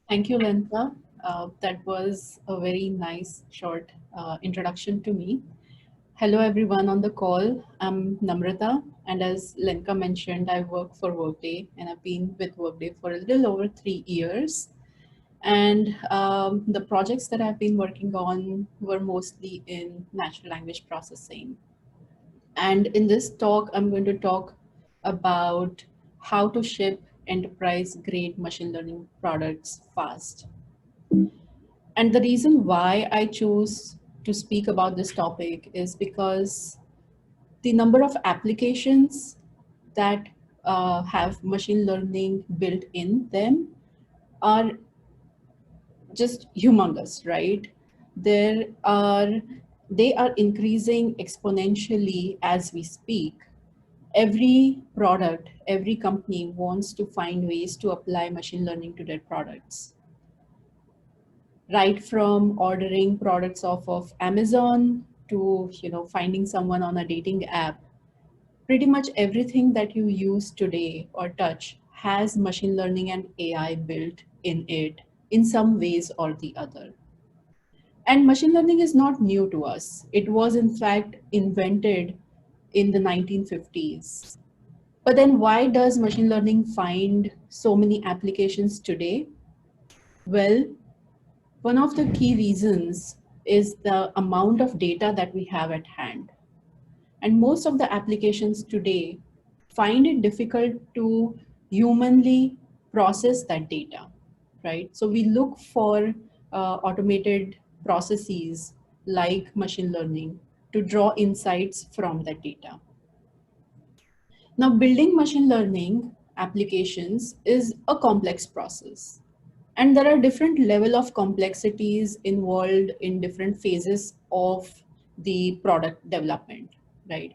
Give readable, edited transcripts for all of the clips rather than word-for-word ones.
Thank you, Lenka. That was a very nice short introduction to me. Hello, everyone on the call. I'm Namrata, and as Lenka mentioned, I work for Workday, and I've been with Workday for a little over 3 years. And the projects that I've been working on were mostly in natural language processing. And in this talk, I'm going to talk about how to ship enterprise grade machine learning products fast. And the reason why I chose to speak about this topic is because the number of applications that have machine learning built in them are just humongous, right? There are they are increasing exponentially as we speak. Every product, every company wants to find ways to apply machine learning to their products, right from ordering products off of Amazon to finding someone on a dating app. Pretty much everything that you use today or touch has machine learning and AI built in it in some ways or the other. And machine learning is not new to us. It was in fact invented in the 1950s. But then why does machine learning find so many applications today? Well, one of the key reasons is the amount of data that we have at hand. And most of the applications today find it difficult to humanly process that data, right? So we look for automated processes like machine learning to draw insights from that data. Now, building machine learning applications is a complex process. And there are different level of complexities involved in different phases of the product development, right?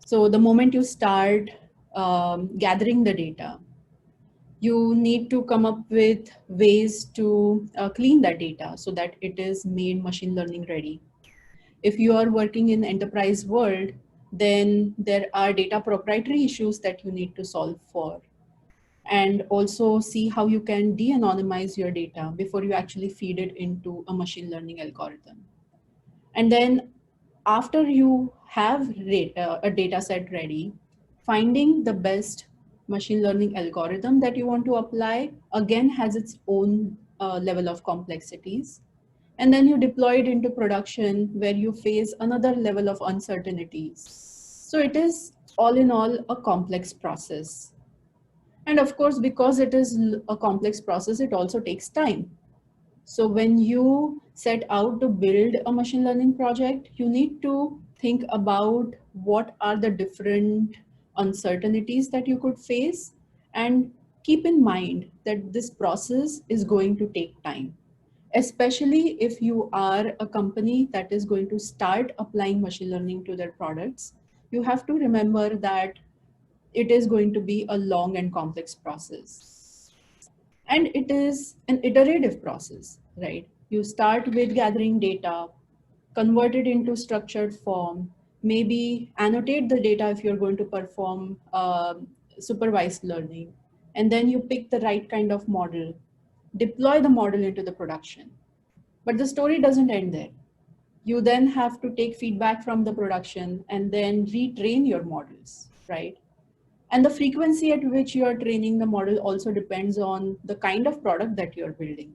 So the moment you start gathering the data, you need to come up with ways to clean that data so that it is made machine learning ready. If you are working in enterprise world, then there are data proprietary issues that you need to solve for, and also see how you can de-anonymize your data before you actually feed it into a machine learning algorithm. And then after you have a data set ready, finding the best machine learning algorithm that you want to apply again has its own level of complexities. And then you deploy it into production where you face another level of uncertainties. So it is all in all a complex process. And of course, because it is a complex process, it also takes time. So when you set out to build a machine learning project, you need to think about what are the different uncertainties that you could face, and keep in mind that this process is going to take time, especially if you are a company that is going to start applying machine learning to their products. You have to remember that it is going to be a long and complex process. And it is an iterative process, right? You start with gathering data, convert it into structured form, maybe annotate the data if you're going to perform supervised learning, and then you pick the right kind of model, deploy the model into the production. But the story doesn't end there. You then have to take feedback from the production and then retrain your models, right? And the frequency at which you are training the model also depends on the kind of product that you're building.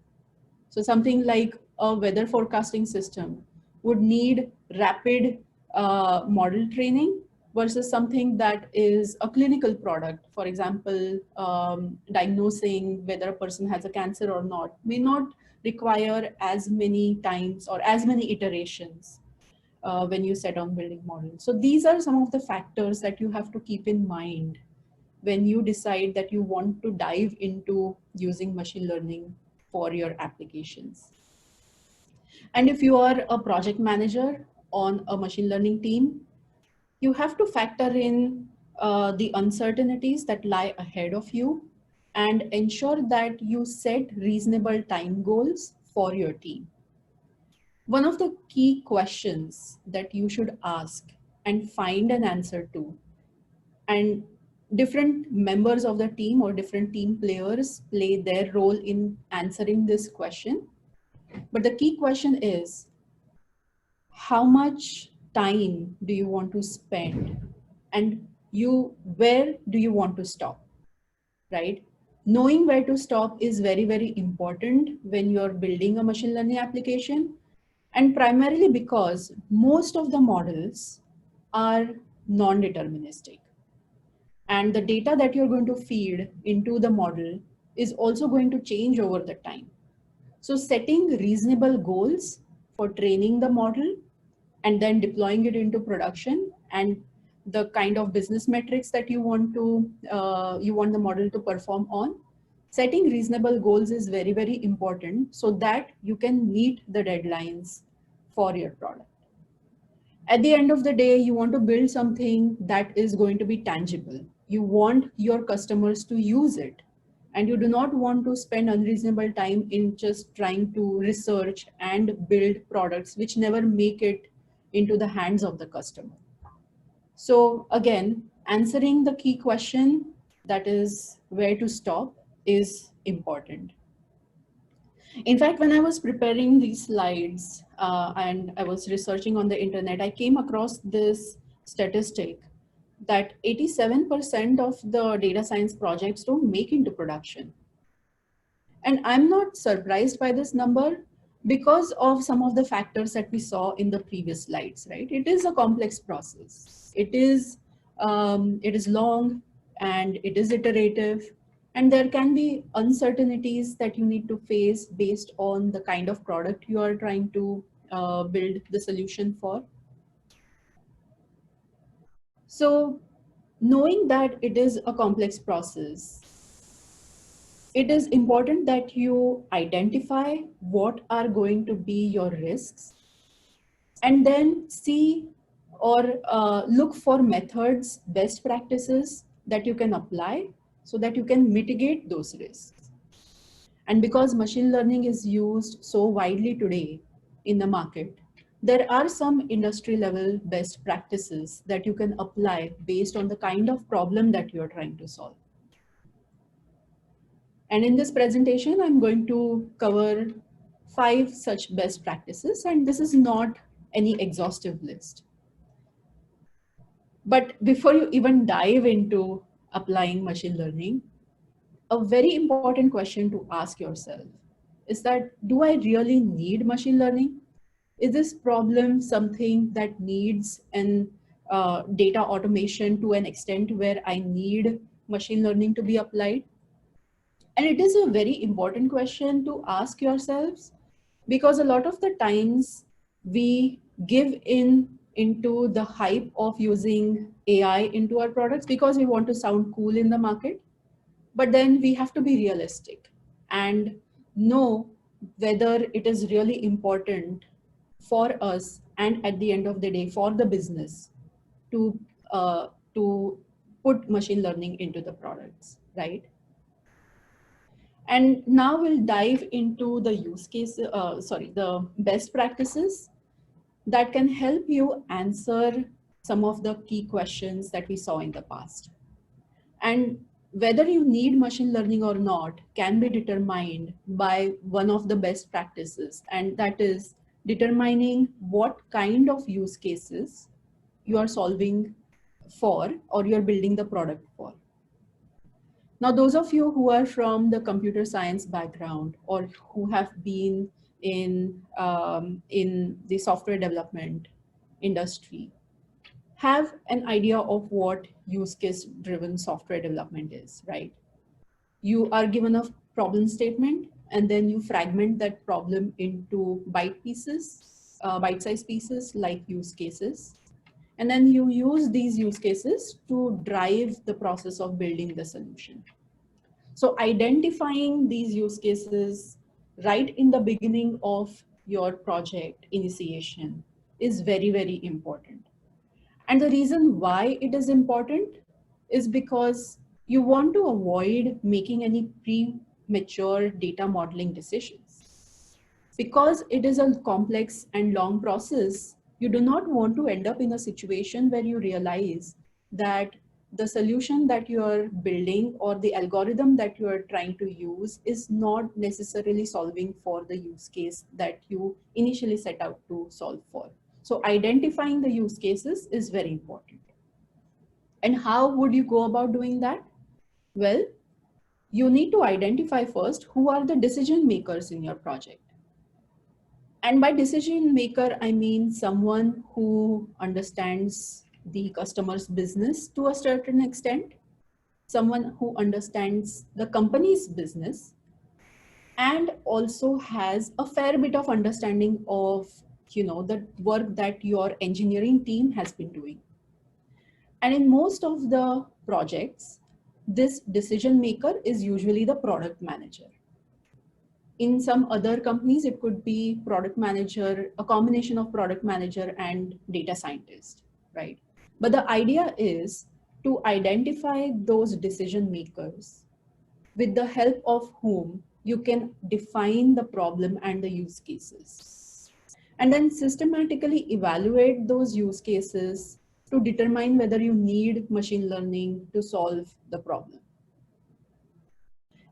So something like a weather forecasting system would need rapid model training versus something that is a clinical product. For example, diagnosing whether a person has a cancer or not may not require as many times or as many iterations when you set on building models. So these are some of the factors that you have to keep in mind when you decide that you want to dive into using machine learning for your applications. And if you are a project manager on a machine learning team, you have to factor in the uncertainties that lie ahead of you and ensure that you set reasonable time goals for your team. One of the key questions that you should ask and find an answer to, and different members of the team or different team players play their role in answering this question. But the key question is, how much time do you want to spend, and where do you want to stop, right? Knowing where to stop is very, very important when you're building a machine learning application, and primarily because most of the models are non-deterministic, and the data that you're going to feed into the model is also going to change over the time. So setting reasonable goals for training the model and then deploying it into production, and the kind of business metrics that you want the model to perform on, setting reasonable goals is very, very important so that you can meet the deadlines for your product. At the end of the day, you want to build something that is going to be tangible. You want your customers to use it, and you do not want to spend unreasonable time in just trying to research and build products which never make it into the hands of the customer. So again, answering the key question, that is where to stop, is important. In fact, when I was preparing these slides and I was researching on the internet, I came across this statistic that 87% of the data science projects don't make into production. And I'm not surprised by this number because of some of the factors that we saw in the previous slides, right? It is a complex process. It is long and it is iterative, and there can be uncertainties that you need to face based on the kind of product you are trying to build the solution for. So knowing that it is a complex process, it is important that you identify what are going to be your risks, and then see or look for methods, best practices that you can apply so that you can mitigate those risks. And because machine learning is used so widely today in the market, there are some industry level best practices that you can apply based on the kind of problem that you're trying to solve. And in this presentation, I'm going to cover 5 such best practices, and this is not any exhaustive list. But before you even dive into applying machine learning, a very important question to ask yourself is that, do I really need machine learning? Is this problem something that needs an data automation to an extent where I need machine learning to be applied? And it is a very important question to ask yourselves, because a lot of the times we give into the hype of using AI into our products because we want to sound cool in the market. But then we have to be realistic and know whether it is really important for us, and at the end of the day for the business, to uh, to put machine learning into the products, right? And now we'll dive into the the best practices that can help you answer some of the key questions that we saw in the past. And whether you need machine learning or not can be determined by one of the best practices, and that is determining what kind of use cases you are solving for or you're building the product for. Now, those of you who are from the computer science background or who have been in the software development industry have an idea of what use case driven software development is, right? You are given a problem statement, and then you fragment that problem into bite-sized pieces like use cases. And then you use these use cases to drive the process of building the solution. So identifying these use cases right in the beginning of your project initiation is very, very important. And the reason why it is important is because you want to avoid making any premature data modeling decisions. Because it is a complex and long process, you do not want to end up in a situation where you realize that the solution that you are building or the algorithm that you are trying to use is not necessarily solving for the use case that you initially set out to solve for. So identifying the use cases is very important. And how would you go about doing that? Well, you need to identify first who are the decision makers in your project. And by decision maker, I mean someone who understands the customer's business to a certain extent, someone who understands the company's business, and also has a fair bit of understanding of the work that your engineering team has been doing. And in most of the projects, this decision maker is usually the product manager. In some other companies, it could be product manager, a combination of product manager and data scientist, right? But the idea is to identify those decision makers with the help of whom you can define the problem and the use cases, and then systematically evaluate those use cases to determine whether you need machine learning to solve the problem.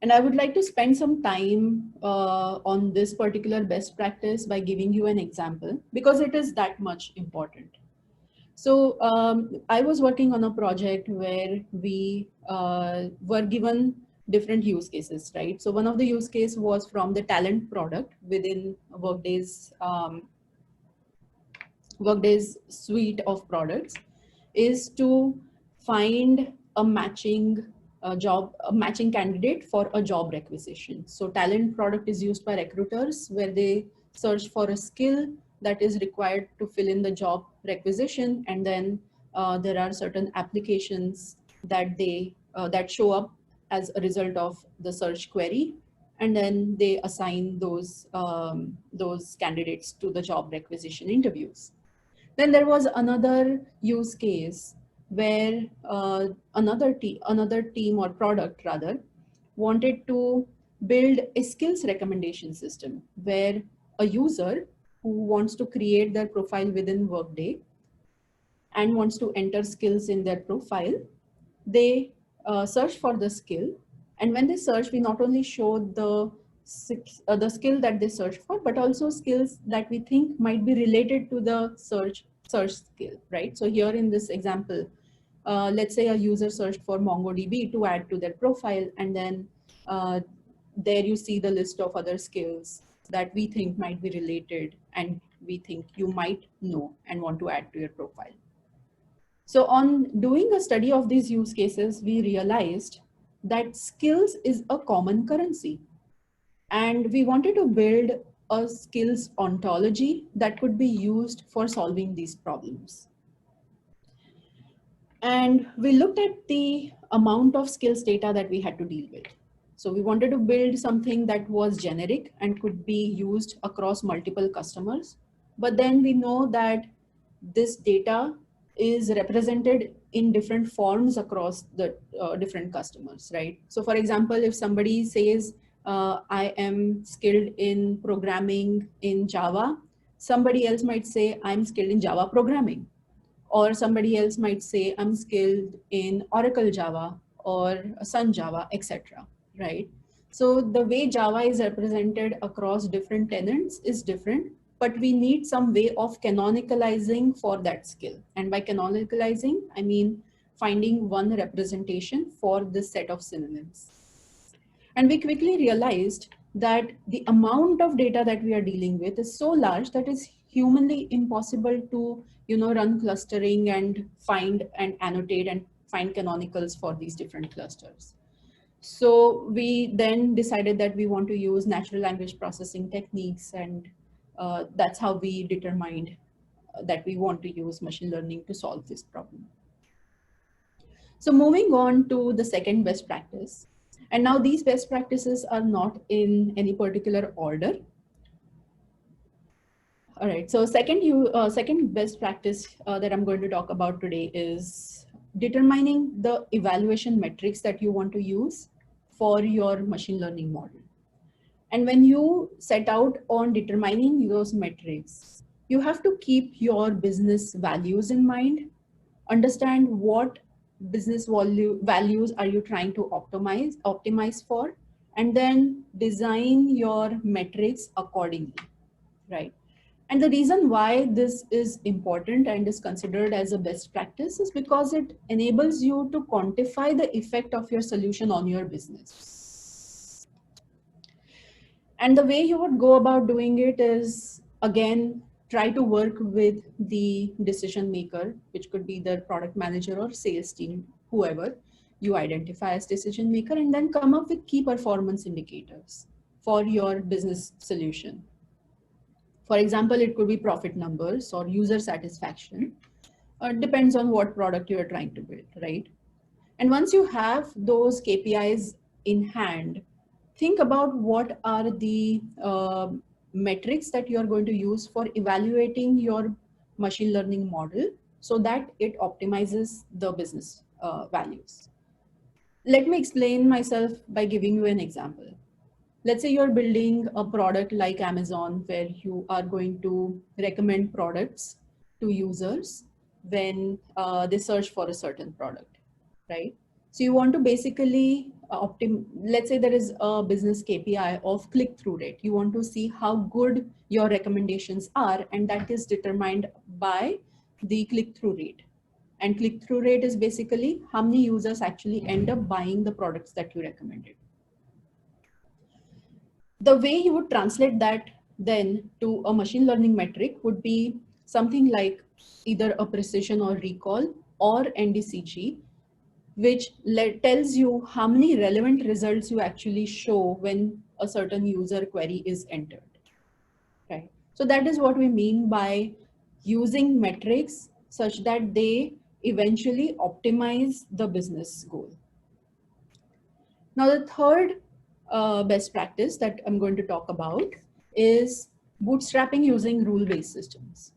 And I would like to spend some time on this particular best practice by giving you an example because it is that much important. So I was working on a project where we were given different use cases, right? So one of the use case was from the talent product within Workday's suite of products is to find a matching candidate for a job requisition. So talent product is used by recruiters where they search for a skill that is required to fill in the job requisition, and then there are certain applications that show up as a result of the search query, and then they assign those candidates to the job requisition interviews. Then there was another use case where another team or product rather wanted to build a skills recommendation system where a user who wants to create their profile within Workday and wants to enter skills in their profile, they search for the skill. And when they search, we not only show the skill that they search for, but also skills that we think might be related to the search skill, right? So here in this example, let's say a user searched for MongoDB to add to their profile, and then there you see the list of other skills that we think might be related and we think you might know and want to add to your profile. So on doing a study of these use cases, we realized that skills is a common currency. And we wanted to build a skills ontology that could be used for solving these problems. And we looked at the amount of skills data that we had to deal with. So we wanted to build something that was generic and could be used across multiple customers. But then we know that this data is represented in different forms across the different customers, right? So for example, if somebody says, I am skilled in programming in Java, somebody else might say, I'm skilled in Java programming. Or somebody else might say, I'm skilled in Oracle Java or Sun Java, etc. Right? So the way Java is represented across different tenants is different, but we need some way of canonicalizing for that skill. And by canonicalizing, I mean finding one representation for this set of synonyms. And we quickly realized that the amount of data that we are dealing with is so large that it's humanly impossible to run clustering and find and annotate and find canonicals for these different clusters. So we then decided that we want to use natural language processing techniques, and that's how we determined that we want to use machine learning to solve this problem. So moving on to the second best practice. And now these best practices are not in any particular order. All right, so second best practice that I'm going to talk about today is determining the evaluation metrics that you want to use for your machine learning model. And when you set out on determining those metrics, you have to keep your business values in mind, understand what business values are you trying to optimize for, and then design your metrics accordingly, right? And the reason why this is important and is considered as a best practice is because it enables you to quantify the effect of your solution on your business. And the way you would go about doing it is, again, try to work with the decision maker, which could be the product manager or sales team, whoever you identify as decision maker, and then come up with key performance indicators for your business solution. For example, it could be profit numbers or user satisfaction. Depends on what product you are trying to build, right? And once you have those KPIs in hand, think about what are the metrics that you are going to use for evaluating your machine learning model so that it optimizes the business values. Let me explain myself by giving you an example. Let's say you're building a product like Amazon, where you are going to recommend products to users when they search for a certain product, right? So you want to basically let's say there is a business KPI of click-through rate. You want to see how good your recommendations are, and that is determined by the click-through rate. And click-through rate is basically how many users actually end up buying the products that you recommended. The way you would translate that then to a machine learning metric would be something like either a precision or recall or NDCG, which tells you how many relevant results you actually show when a certain user query is entered. Right. So that is what we mean by using metrics such that they eventually optimize the business goal. Now, the third best practice that I'm going to talk about is bootstrapping using rule-based systems.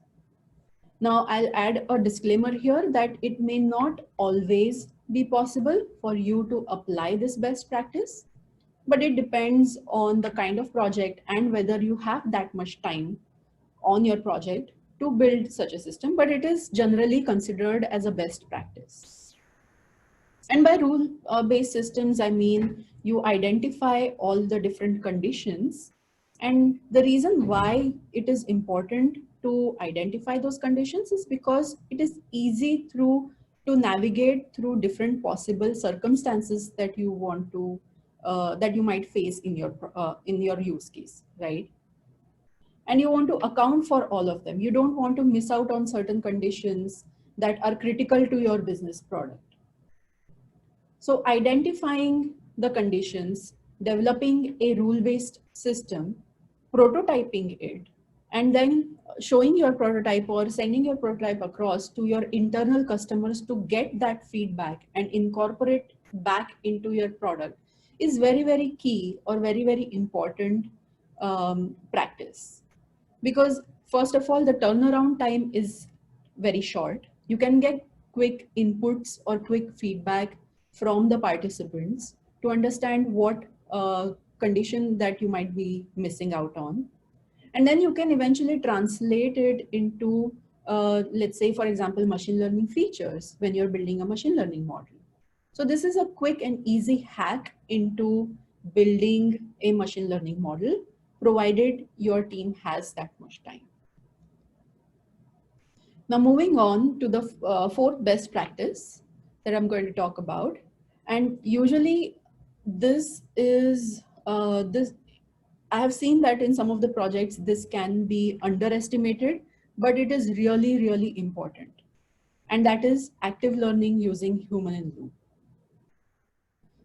Now, I'll add a disclaimer here that it may not always be possible for you to apply this best practice, but it depends on the kind of project and whether you have that much time on your project to build such a system, but it is generally considered as a best practice. And by rule-based systems, I mean you identify all the different conditions. And the reason why it is important to identify those conditions is because it is easy to navigate through different possible circumstances that you want to that you might face in your use case, right? And you want to account for all of them. You don't want to miss out on certain conditions that are critical to your business product. So identifying the conditions, developing a rule-based system, prototyping it, and then showing your prototype or sending your prototype across to your internal customers to get that feedback and incorporate back into your product is very, very key or very, very important practice. Because first of all, the turnaround time is very short. You can get quick inputs or quick feedback from the participants to understand what condition that you might be missing out on. And then you can eventually translate it into, let's say, for example, machine learning features when you're building a machine learning model. So this is a quick and easy hack into building a machine learning model, provided your team has that much time. Now moving on to the fourth best practice that I'm going to talk about. And usually this is, I have seen that in some of the projects, this can be underestimated, but it is really, really important. And that is active learning using human in loop.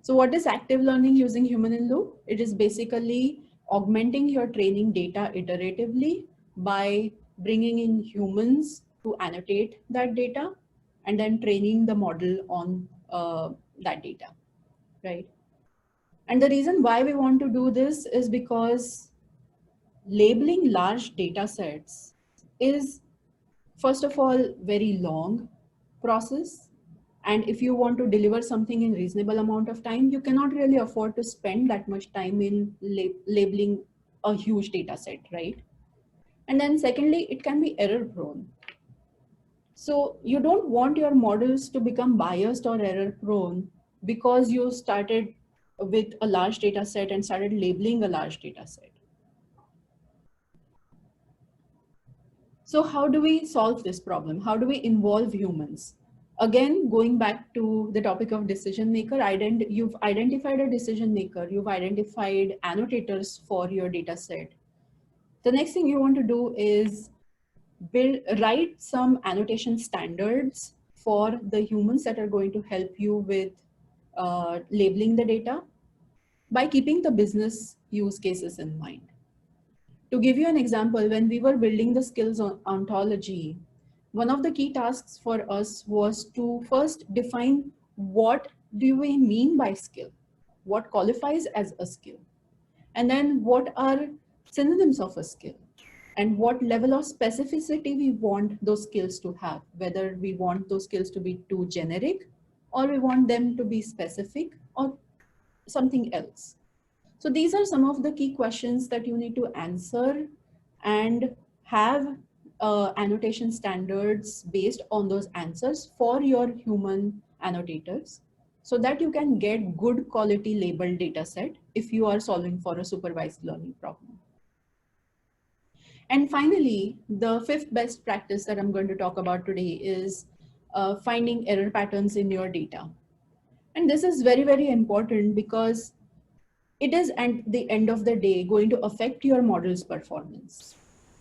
So what is active learning using human in loop? It is basically augmenting your training data iteratively by bringing in humans to annotate that data and then training the model on that data, right? And the reason why we want to do this is because labeling large data sets is, first of all, very long process. And if you want to deliver something in reasonable amount of time, you cannot really afford to spend that much time in labeling a huge data set, right? And then secondly, it can be error prone. So you don't want your models to become biased or error prone because you started with a large data set and started labeling a large data set. So how do we solve this problem? How do we involve humans? Again, going back to the topic of decision maker, you've identified a decision maker, you've identified annotators for your data set. The next thing you want to do is write some annotation standards for the humans that are going to help you with labeling the data by keeping the business use cases in mind. To give you an example, when we were building the skills ontology, one of the key tasks for us was to first define what do we mean by skill, what qualifies as a skill, and then what are synonyms of a skill, and what level of specificity we want those skills to have, whether we want those skills to be too generic or we want them to be specific or something else. So these are some of the key questions that you need to answer and have annotation standards based on those answers for your human annotators so that you can get good quality labeled data set if you are solving for a supervised learning problem. And finally, the fifth best practice that I'm going to talk about today is finding error patterns in your data. And this is very, very important because it is at the end of the day going to affect your model's performance.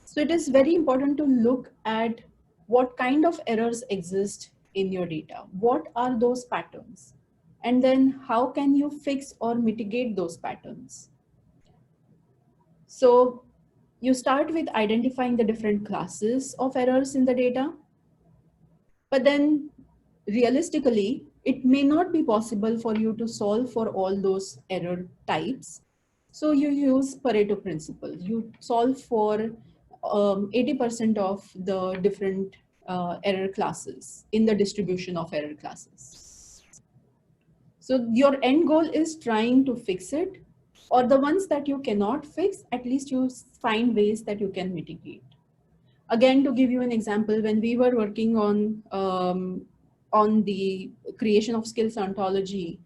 So it is very important to look at what kind of errors exist in your data. What are those patterns? And then how can you fix or mitigate those patterns? So you start with identifying the different classes of errors in the data, but then realistically, it may not be possible for you to solve for all those error types. So you use Pareto Principle. You solve for 80% of the different error classes in the distribution of error classes. So your end goal is trying to fix it, or the ones that you cannot fix, at least you find ways that you can mitigate. Again, to give you an example, when we were working on the creation of skills ontology,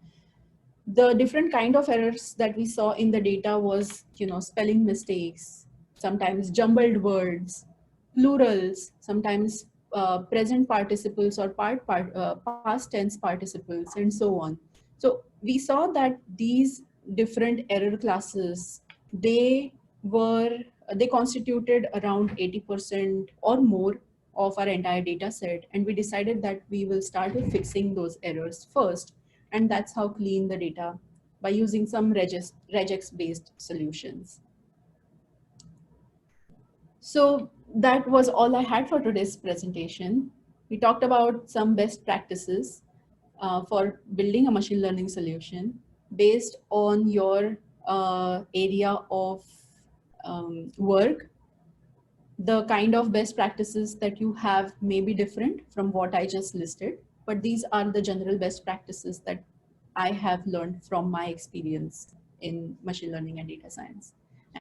the different kind of errors that we saw in the data was, spelling mistakes, sometimes jumbled words, plurals, sometimes present participles or past tense participles, and so on. So we saw that these different error classes, they were they constituted around 80% or more of our entire data set, and we decided that we will start with fixing those errors first, and that's how clean the data by using some regex based solutions. So that was all I had for today's presentation. We talked about some best practices for building a machine learning solution based on your area of work. The kind of best practices that you have may be different from what I just listed, but these are the general best practices that I have learned from my experience in machine learning and data science.